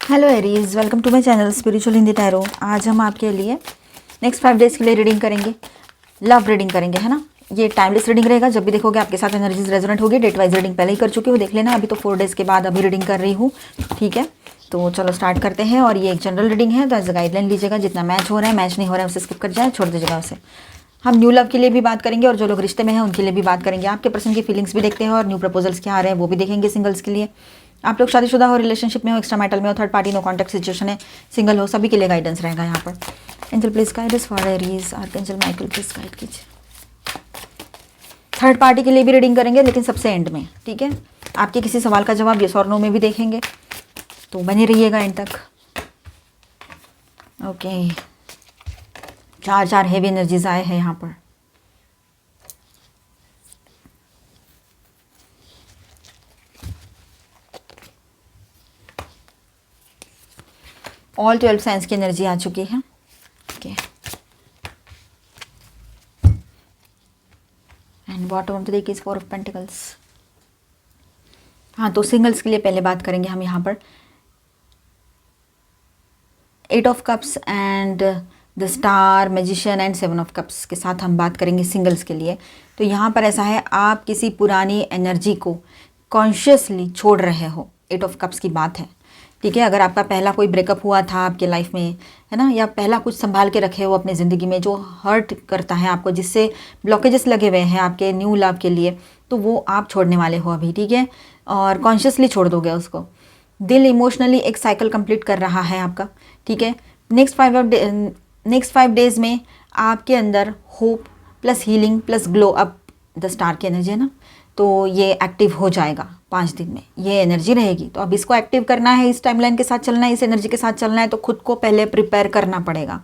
Hello Aries, welcome to my channel spiritual Hindi tarot. आज हम आपके लिए नेक्स्ट 5 डेज़ के लिए रीडिंग करेंगे, लव रीडिंग करेंगे, है ना। ये टाइमलेस रीडिंग रहेगा। जब भी देखोगे आपके साथ एनर्जीज रेजोनेट होगी। डेट वाइज रीडिंग पहले ही कर चुकी हूँ, देख लेना। अभी तो 4 डेज़ के बाद अभी रीडिंग कर रही हूँ, ठीक है। तो चलो स्टार्ट करते हैं। और ये एक जनरल रीडिंग है, तो एज अ गाइडलाइन लीजिएगा। जितना मैच हो रहा है, मैच नहीं हो रहा है उसे स्किप कर जाए, छोड़ दीजिएगा उसे। हम न्यू लव के लिए भी बात करेंगे और जो लोग रिश्ते में हैं उनके लिए भी बात करेंगे। आपके पर्सन की फीलिंग्स भी देखते हैं और न्यू प्रपोजल्स क्या आ रहे हैं वो भी देखेंगे सिंगल्स के लिए। आप लोग शादीशुदा हो, रिलेशनशिप में हो, एक्स्ट्रा मैटल में हो, third party, no contact situation है, सिंगल हो, सभी के लिए गाइडेंस रहेगा यहाँ पर। Angel please guide us for Aries, archangel Michael please guide कीजिए। थर्ड पार्टी के लिए भी रीडिंग करेंगे, लेकिन सबसे एंड में, ठीक है। आपके किसी सवाल का जवाब यस और नो में भी देखेंगे, तो बने रहिएगा एंड तक। ओके, चार हेवी एनर्जीज आए हैं यहाँ पर। ऑल 12 साइंस की एनर्जी आ चुकी है। Okay, and bottom of the deck is 4 of pentacles. हाँ, तो सिंगल्स के लिए पहले बात करेंगे हम यहाँ पर। 8 of cups and the star, magician and 7 of cups के साथ हम बात करेंगे सिंगल्स के लिए। तो यहाँ पर ऐसा है, आप किसी पुरानी एनर्जी को कॉन्शियसली छोड़ रहे हो। 8 ऑफ कप्स की बात है, ठीक है। अगर आपका पहला कोई ब्रेकअप हुआ था आपके लाइफ में, है ना, या पहला कुछ संभाल के रखे हो अपनी ज़िंदगी में जो हर्ट करता है आपको, जिससे ब्लॉकेजेस लगे हुए हैं आपके न्यू लव के लिए, तो वो आप छोड़ने वाले हो अभी, ठीक है। और कॉन्शियसली छोड़ दोगे उसको। दिल इमोशनली एक साइकिल कंप्लीट कर रहा है आपका, ठीक है। नेक्स्ट 5 डेज़ में आपके अंदर hope plus healing plus glow up, the star की एनर्जी है ना, तो ये एक्टिव हो जाएगा 5 दिन में। ये एनर्जी रहेगी, तो अब इसको एक्टिव करना है, इस टाइमलाइन के साथ चलना है, इस एनर्जी के साथ चलना है, तो खुद को पहले प्रिपेयर करना पड़ेगा,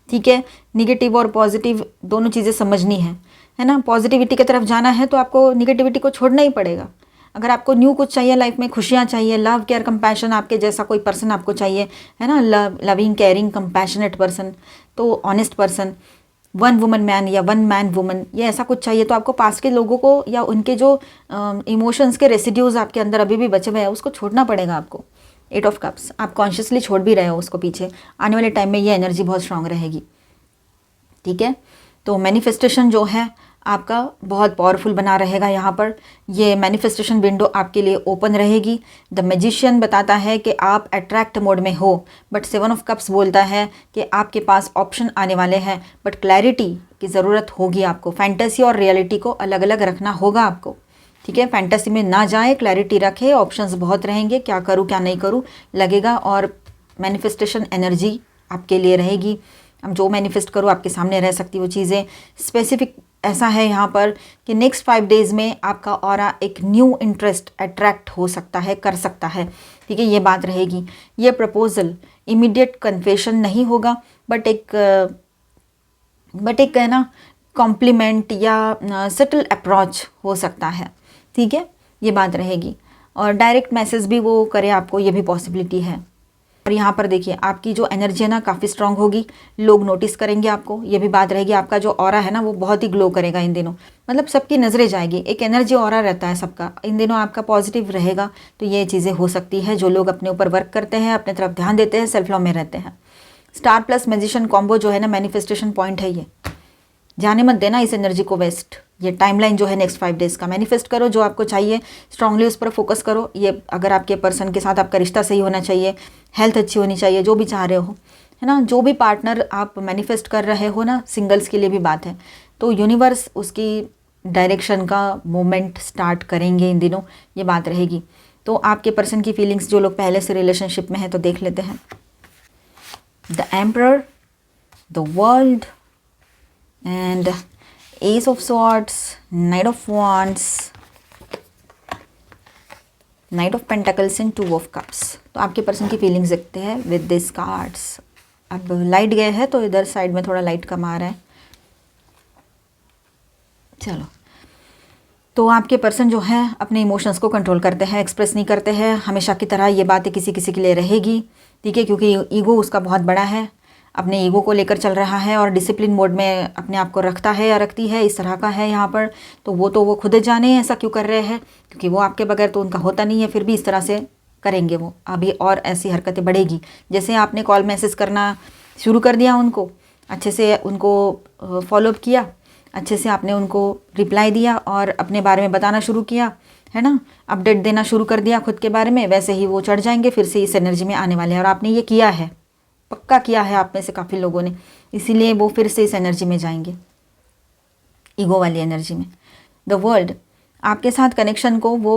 ठीक है। निगेटिव और पॉजिटिव दोनों चीज़ें समझनी है ना। पॉजिटिविटी की तरफ जाना है तो आपको निगेटिविटी को छोड़ना ही पड़ेगा। अगर आपको न्यू कुछ चाहिए लाइफ में, खुशियाँ चाहिए, लव केयर कंपैशन, आपके जैसा कोई पर्सन आपको चाहिए, है ना, लविंग केयरिंग कंपैशनेट पर्सन, तो honest person, one woman man या वन मैन वुमन, ये ऐसा कुछ चाहिए, तो आपको पास के लोगों को या उनके जो इमोशंस के रेसिड्यूज आपके अंदर अभी भी बचे हुए हैं उसको छोड़ना पड़ेगा आपको। 8 ऑफ कप्स आप कॉन्शियसली छोड़ भी रहे हो उसको पीछे। आने वाले टाइम में ये एनर्जी बहुत स्ट्रांग रहेगी, ठीक है। तो मैनिफेस्टेशन जो है आपका बहुत पावरफुल बना रहेगा यहाँ पर। ये मैनिफेस्टेशन विंडो आपके लिए ओपन रहेगी। द मैजिशियन बताता है कि आप अट्रैक्ट मोड में हो, बट 7 ऑफ कप्स बोलता है कि आपके पास ऑप्शन आने वाले हैं, बट क्लैरिटी की ज़रूरत होगी आपको। फैंटेसी और रियलिटी को अलग अलग रखना होगा आपको, ठीक है। फैंटेसी में ना जाए, क्लैरिटी रखे। ऑप्शंस बहुत रहेंगे, क्या करूँ क्या नहीं करूँ लगेगा। और मैनिफेस्टेशन एनर्जी आपके लिए रहेगी। अब जो मैनिफेस्ट करो आपके सामने रह सकती वो चीज़ें। स्पेसिफिक ऐसा है यहाँ पर कि नेक्स्ट 5 डेज़ में आपका ऑरा एक न्यू इंटरेस्ट अट्रैक्ट हो सकता है, कर सकता है, ठीक है। ये बात रहेगी। ये प्रपोजल इमीडिएट कन्फेशन नहीं होगा, बट एक है ना, कॉम्प्लीमेंट या सटल अप्रोच हो सकता है, ठीक है। ये बात रहेगी। और डायरेक्ट मैसेज भी वो करे आपको, ये भी पॉसिबिलिटी है। और यहाँ पर देखिए आपकी जो एनर्जी है ना काफ़ी स्ट्रांग होगी, लोग नोटिस करेंगे आपको, ये भी बात रहेगी। आपका जो ऑरा है ना वो बहुत ही ग्लो करेगा इन दिनों, मतलब सबकी नज़रें जाएगी। एक एनर्जी ऑरा रहता है सबका, इन दिनों आपका पॉजिटिव रहेगा। तो ये चीज़ें हो सकती है जो लोग अपने ऊपर वर्क करते हैं, अपने तरफ ध्यान देते हैं, सेल्फ लव में रहते हैं। स्टार प्लस मैजिशियन कॉम्बो जो है ना, मैनिफेस्टेशन पॉइंट है ये। जाने मत देना इस एनर्जी को वेस्ट। ये टाइमलाइन जो है नेक्स्ट 5 डेज़ का, मैनिफेस्ट करो जो आपको चाहिए, स्ट्रांगली उस पर फोकस करो। ये अगर आपके पर्सन के साथ आपका रिश्ता सही होना चाहिए, हेल्थ अच्छी होनी चाहिए, जो भी चाह रहे हो, है ना, जो भी पार्टनर आप मैनिफेस्ट कर रहे हो ना, सिंगल्स के लिए भी बात है, तो यूनिवर्स उसकी डायरेक्शन का मूवमेंट स्टार्ट करेंगे इन दिनों, ये बात रहेगी। तो आपके पर्सन की फीलिंग्स जो लोग पहले से रिलेशनशिप में हैं तो देख लेते हैं। The emperor, the world and Ace of Swords, Knight of Wands, Knight of Pentacles and 2 of Cups। तो आपके पर्सन की फीलिंग्स देखते हैं विद दिस कार्ड्स। अब लाइट गए हैं तो इधर साइड में थोड़ा लाइट कम आ रहा है। चलो, तो आपके पर्सन जो है अपने इमोशंस को कंट्रोल करते हैं, एक्सप्रेस नहीं करते हैं हमेशा की तरह। ये बातें किसी किसी के लिए रहेगी, ठीक है, क्योंकि ईगो उसका बहुत बड़ा है, अपने ईगो को लेकर चल रहा है और डिसिप्लिन मोड में अपने आप को रखता है या रखती है, इस तरह का है यहाँ पर। तो वो खुद जाने ऐसा क्यों कर रहे हैं, क्योंकि वो आपके बगैर तो उनका होता नहीं है, फिर भी इस तरह से करेंगे वो अभी, और ऐसी हरकतें बढ़ेगी। जैसे आपने कॉल मैसेज करना शुरू कर दिया, उनको अच्छे से उनको फॉलोअप किया, अच्छे से आपने उनको रिप्लाई दिया और अपने बारे में बताना शुरू किया, है ना, अपडेट देना शुरू कर दिया खुद के बारे में, वैसे ही वो चढ़ जाएंगे, फिर से इस एनर्जी में आने वाले हैं। और आपने ये किया है, पक्का किया है आप में से काफ़ी लोगों ने, इसीलिए वो फिर से इस एनर्जी में जाएंगे, ईगो वाली एनर्जी में। द वर्ल्ड आपके साथ कनेक्शन को वो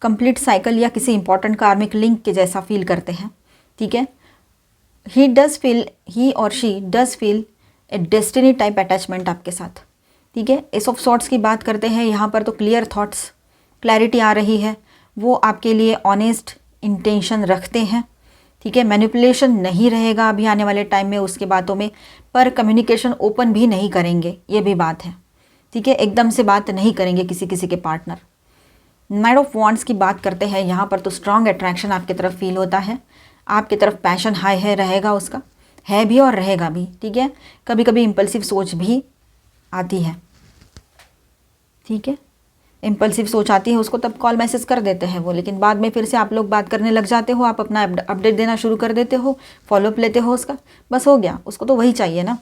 कंप्लीट साइकिल या किसी इंपॉर्टेंट कार्मिक लिंक के जैसा फील करते हैं, ठीक है। ही और she does feel a destiny type attachment आपके साथ, ठीक है। एस ऑफ सॉर्ट्स की बात करते हैं यहाँ पर, तो क्लियर थॉट्स, क्लैरिटी आ रही है, वो आपके लिए ऑनेस्ट इंटेंशन रखते हैं, ठीक है। मैनिपुलेशन नहीं रहेगा अभी आने वाले टाइम में उसके बातों में, पर कम्युनिकेशन ओपन भी नहीं करेंगे, ये भी बात है, ठीक है। एकदम से बात नहीं करेंगे किसी के पार्टनर। नाइट ऑफ वॉन्ड्स की बात करते हैं यहाँ पर, तो स्ट्रॉन्ग अट्रैक्शन आपकी तरफ फील होता है, आपकी तरफ पैशन हाई है, रहेगा उसका, है भी और रहेगा भी, ठीक है। कभी कभी इम्पल्सिव सोच भी आती है, ठीक है। इम्पल्सिव सोच आती है उसको, तब कॉल मैसेज कर देते हैं वो, लेकिन बाद में फिर से आप लोग बात करने लग जाते हो, आप अपना अपडेट देना शुरू कर देते हो, फॉलोअप लेते हो उसका, बस हो गया, उसको तो वही चाहिए ना।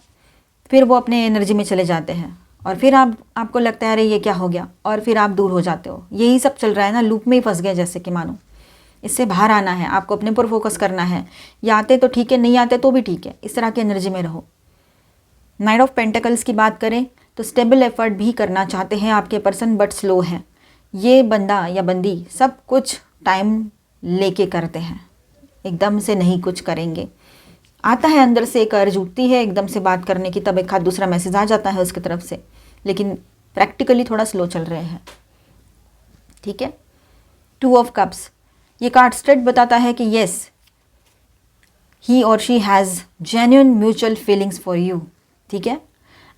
फिर वो अपने एनर्जी में चले जाते हैं और फिर आपको लगता है अरे ये क्या हो गया, और फिर आप दूर हो जाते हो। यही सब चल रहा है ना, लूप में ही फंस गए जैसे कि मानो। इससे बाहर आना है आपको, अपने पर फोकस करना है, या आते तो ठीक है, नहीं आते तो भी ठीक है, इस तरह की एनर्जी में रहो। नाइट ऑफ पेंटिकल्स की बात करें तो स्टेबल एफर्ट भी करना चाहते हैं आपके पर्सन, बट स्लो है। ये बंदा या बंदी सब कुछ टाइम लेके करते हैं, एकदम से नहीं कुछ करेंगे। आता है अंदर से एक अर्ज उठती है एकदम से बात करने की, तब एक हाथ दूसरा मैसेज आ जाता है उसकी तरफ से, लेकिन प्रैक्टिकली थोड़ा स्लो चल रहे हैं, ठीक है। 2 ऑफ कप्स, ये कार्ड स्ट्रेट बताता है कि येस, ही और she has genuine mutual feelings for you, ठीक है।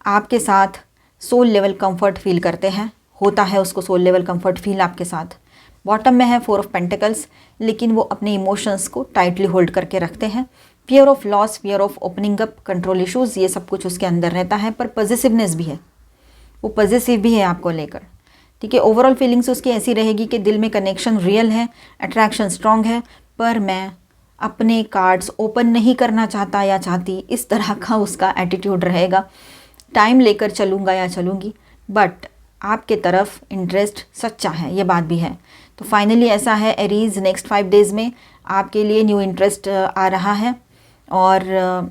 आपके साथ सोल लेवल कंफर्ट फील करते हैं, होता है उसको सोल लेवल कंफर्ट फील आपके साथ। बॉटम में है 4 ऑफ पेंटिकल्स, लेकिन वो अपने इमोशंस को टाइटली होल्ड करके रखते हैं। Fear of loss, fear of opening up, control issues, ये सब कुछ उसके अंदर रहता है, पर पॉजिटिवनेस भी है, वो पॉजिटिव भी है आपको लेकर, ठीक है। ओवरऑल फीलिंग्स उसकी ऐसी रहेगी कि दिल में कनेक्शन रियल है, अट्रैक्शन स्ट्रॉन्ग है, पर मैं अपने कार्ड्स ओपन नहीं करना चाहता या चाहती, इस तरह का उसका एटीट्यूड रहेगा। टाइम लेकर चलूँगा या चलूँगी, बट आपके तरफ इंटरेस्ट सच्चा है, ये बात भी है। तो फाइनली ऐसा है एरीज, नेक्स्ट 5 डेज़ में आपके लिए न्यू इंटरेस्ट आ रहा है, और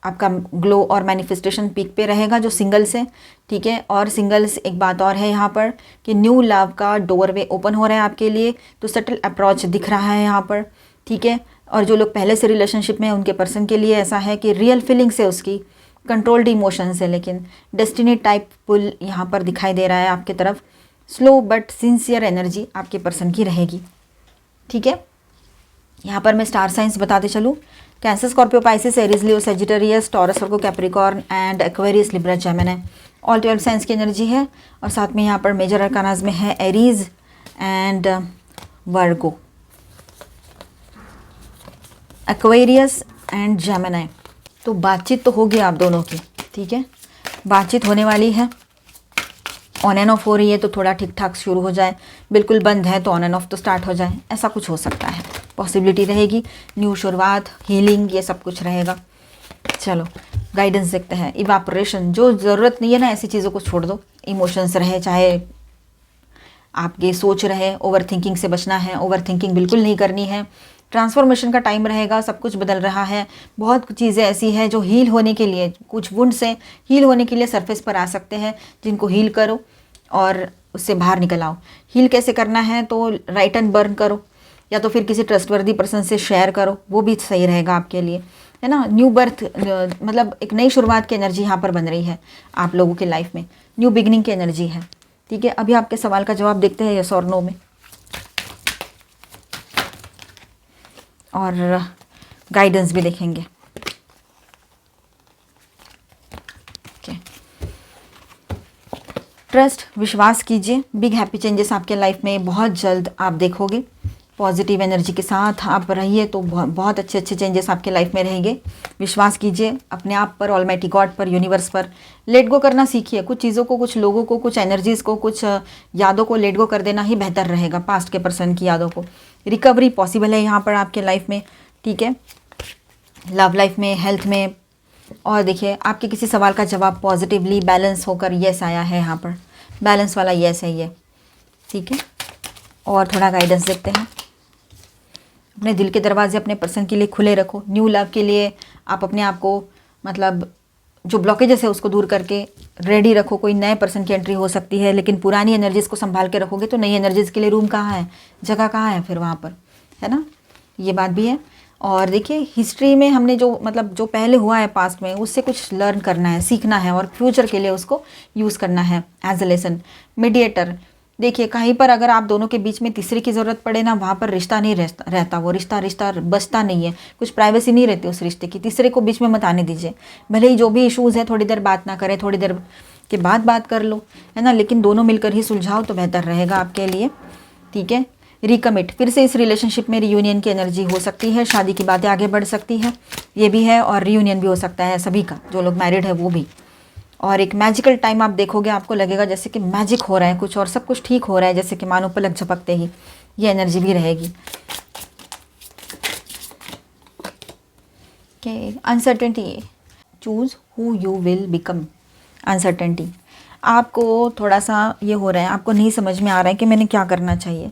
आपका ग्लो और मैनिफेस्टेशन पीक पे रहेगा जो सिंगल्स है, ठीक है। और सिंगल्स, एक बात और है यहाँ पर कि न्यू लव का डोरवे ओपन हो रहा है आपके लिए, तो सटल अप्रोच दिख रहा है यहाँ पर, ठीक है। और जो लोग पहले से रिलेशनशिप में हैं उनके पर्सन के लिए ऐसा है कि रियल फीलिंग्स है उसकी, कंट्रोल्ड इमोशंस है, लेकिन डेस्टिनी टाइप पुल यहाँ पर दिखाई दे रहा है आपकी तरफ। स्लो बट सिंसियर एनर्जी आपके पर्सन की रहेगी, ठीक है। यहाँ पर मैं स्टार साइंस बताते चलूँ, cancer, Scorpio, Pisces, Aries, Leo, Sagittarius, taurus, Virgo, Capricorn and Aquarius, Libra, Gemini, all 12 science की एनर्जी है। और साथ में यहाँ पर मेजर अरकानाज में है Aries and Virgo, Aquarius and Gemini. तो बातचीत तो होगी आप दोनों की, ठीक है, बातचीत होने वाली है। ऑन एंड ऑफ हो रही है तो थोड़ा ठीक ठाक शुरू हो जाए, बिल्कुल बंद है तो ऑन एंड ऑफ तो स्टार्ट हो जाए, ऐसा कुछ हो सकता है, पॉसिबिलिटी रहेगी। न्यू शुरुआत, हीलिंग, ये सब कुछ रहेगा। चलो गाइडेंस देखते हैं। इवापोरेशन, जो ज़रूरत नहीं है ना ऐसी चीज़ों को छोड़ दो, इमोशंस रहे चाहे आपके सोच रहे, ओवर थिंकिंग से बचना है, ओवर थिंकिंग बिल्कुल नहीं करनी है। ट्रांसफॉर्मेशन का टाइम रहेगा, सब कुछ बदल रहा है, बहुत चीज़ें ऐसी हैं जो हील होने के लिए, कुछ वुंड से हील होने के लिए सरफेस पर आ सकते हैं, जिनको हील करो और उससे बाहर निकल आओ। हील कैसे करना है, तो राइट एंड बर्न करो, या तो फिर किसी ट्रस्टवर्दी पर्सन से शेयर करो, वो भी सही रहेगा आपके लिए, है ना। न्यू बर्थ, मतलब एक नई शुरुआत की एनर्जी यहाँ पर बन रही है आप लोगों के लाइफ में, न्यू बिगनिंग की एनर्जी है, ठीक है। अभी आपके सवाल का जवाब देखते हैं यस और नो में, और गाइडेंस भी देखेंगे। ट्रस्ट, विश्वास कीजिए, बिग हैप्पी चेंजेस आपके लाइफ में बहुत जल्द आप देखोगे। पॉजिटिव एनर्जी के साथ आप रहिए तो बहुत अच्छे अच्छे चेंजेस आपके लाइफ में रहेंगे। विश्वास कीजिए अपने आप पर, ऑलमाइटी गॉड पर, यूनिवर्स पर। लेट गो करना सीखिए, कुछ चीज़ों को, कुछ लोगों को, कुछ एनर्जीज़ को, कुछ यादों को लेट गो कर देना ही बेहतर रहेगा, पास्ट के पर्सन की यादों को, रिकवरी पॉसिबल है यहाँ पर आपके लाइफ में, ठीक है, लव लाइफ में, हेल्थ में। और देखिए आपके किसी सवाल का जवाब पॉजिटिवली बैलेंस होकर यस आया है, यहाँ पर बैलेंस वाला यस है ये, ठीक है। और थोड़ा गाइडेंस देखते हैं। अपने दिल के दरवाजे अपने पर्सन के लिए खुले रखो। न्यू लव के लिए आप अपने आप को मतलब जो ब्लॉकेजेस है उसको दूर करके रेडी रखो। कोई नए पर्सन की एंट्री हो सकती है, लेकिन पुरानी एनर्जीज़ को संभाल के रखोगे तो नई एनर्जीज़ के लिए रूम कहाँ है, जगह कहाँ है फिर वहाँ पर, है ना, ये बात भी है। और देखिए हिस्ट्री में हमने जो मतलब जो पहले हुआ है पास्ट में, उससे कुछ लर्न करना है, सीखना है और फ्यूचर के लिए उसको यूज़ करना है एज अ लेसन। मीडिएटर, देखिए कहीं पर अगर आप दोनों के बीच में तीसरे की ज़रूरत पड़े ना, वहाँ पर रिश्ता नहीं रहता, वो रिश्ता बचता नहीं है, कुछ प्राइवेसी नहीं रहती उस रिश्ते की। तीसरे को बीच में मत आने दीजिए। भले ही जो भी इश्यूज़ है थोड़ी देर बात ना करें, थोड़ी देर के बाद बात कर लो, है ना, लेकिन दोनों मिलकर ही सुलझाओ तो बेहतर रहेगा आपके लिए, ठीक है। रिकमिट, फिर से इस रिलेशनशिप में रियूनियन की एनर्जी हो सकती है, शादी की बातें आगे बढ़ सकती है, ये भी है, और रियूनियन भी हो सकता है सभी का, जो लोग मैरिड है वो भी। और एक मैजिकल टाइम आप देखोगे, आपको लगेगा जैसे कि मैजिक हो रहा है कुछ और सब कुछ ठीक हो रहा है, जैसे कि मानो पलक झपकते ही, ये एनर्जी भी रहेगी। Uncertainty, choose who you will become. Uncertainty, आपको थोड़ा सा ये हो रहा है, आपको नहीं समझ में आ रहा है कि मैंने क्या करना चाहिए,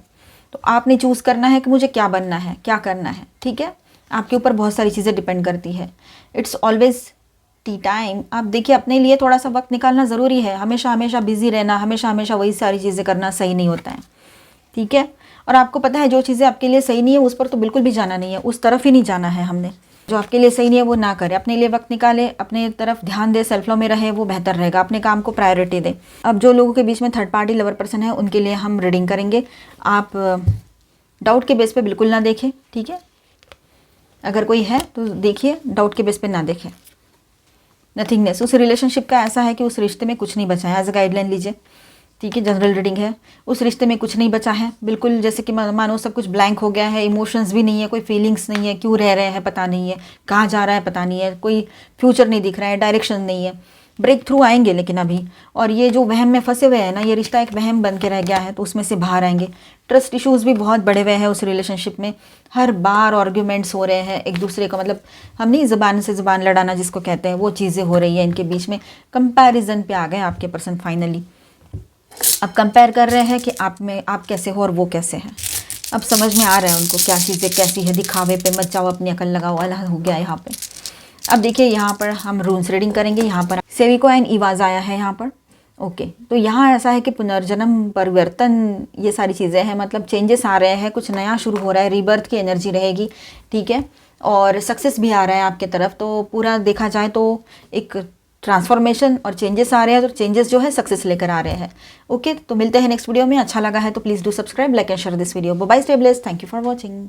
तो आपने चूज़ करना है कि मुझे क्या बनना है, क्या करना है, ठीक है। आपके ऊपर बहुत सारी चीज़ें डिपेंड करती है। It's always T time. आप देखिए अपने लिए थोड़ा सा वक्त निकालना ज़रूरी है। हमेशा हमेशा बिजी रहना, हमेशा हमेशा वही सारी चीज़ें करना सही नहीं होता है, ठीक है। और आपको पता है जो चीज़ें आपके लिए सही नहीं है उस पर तो बिल्कुल भी जाना नहीं है, उस तरफ ही नहीं जाना है हमने। जो आपके लिए सही नहीं है वो ना करें, अपने लिए वक्त निकाले, अपने तरफ ध्यान दे, सेल्फ लव में रहे, वो बेहतर रहेगा। अपने काम को प्रायोरिटी दें। अब जो लोगों के बीच में थर्ड पार्टी लवर पर्सन है उनके लिए हम रीडिंग करेंगे। आप डाउट के बेस पे बिल्कुल ना देखें, ठीक है। अगर कोई है तो देखिए, डाउट के बेस पे ना देखें। नथिंगनेस, उस रिलेशनशिप का ऐसा है कि उस रिश्ते में कुछ नहीं बचा है, एज अ गाइडलाइन लीजिए, ठीक है। जनरल रीडिंग है, उस रिश्ते में कुछ नहीं बचा है, बिल्कुल जैसे कि मानो सब कुछ ब्लैंक हो गया है, इमोशंस भी नहीं है, कोई फीलिंग्स नहीं है, क्यों रह रहे हैं पता नहीं है, कहाँ जा रहा है पता नहीं है, कोई फ्यूचर नहीं दिख रहा है, डायरेक्शन नहीं है। ब्रेक थ्रू आएंगे लेकिन अभी, और ये जो वहम में फंसे हुए हैं ना, ये रिश्ता एक वहम बन के रह गया है, तो उसमें से बाहर आएंगे। ट्रस्ट इश्यूज़ भी बहुत बड़े हुए हैं उस रिलेशनशिप में, हर बार आर्ग्यूमेंट्स हो रहे हैं एक दूसरे का, मतलब हम नहीं ज़बान से ज़बान लड़ाना जिसको कहते हैं, वो चीज़ें हो रही है इनके बीच में। कंपैरिजन पे आ गए आपके पर्सन फाइनली। अब कंपेयर कर रहे हैं कि आप कैसे हो और वो कैसे हैं। अब समझ में आ रहा है उनको क्या चीज़ें कैसी है, दिखावे पे मत जाओ, अपनी अकल लगाओ, अल्लाह हो गया यहाँ पे। अब देखिए यहाँ पर हम रून्स रीडिंग करेंगे। यहाँ पर सेविको एंड इवाज आया है यहाँ पर, ओके। तो यहाँ ऐसा है कि पुनर्जन्म, परिवर्तन, ये सारी चीज़ें हैं, मतलब चेंजेस आ रहे हैं, कुछ नया शुरू हो रहा है, रीबर्थ की एनर्जी रहेगी, ठीक है। और सक्सेस भी आ रहा है आपके तरफ, तो पूरा देखा जाए तो एक ट्रांसफॉर्मेशन और चेंजेस आ रहे हैं, तो चेंजेस जो है सक्सेस लेकर आ रहे हैं, ओके। तो मिलते हैं नेक्स्ट वीडियो में। अच्छा लगा है तो please do subscribe, like and share this video. Bye, stay blessed, thank you for watching.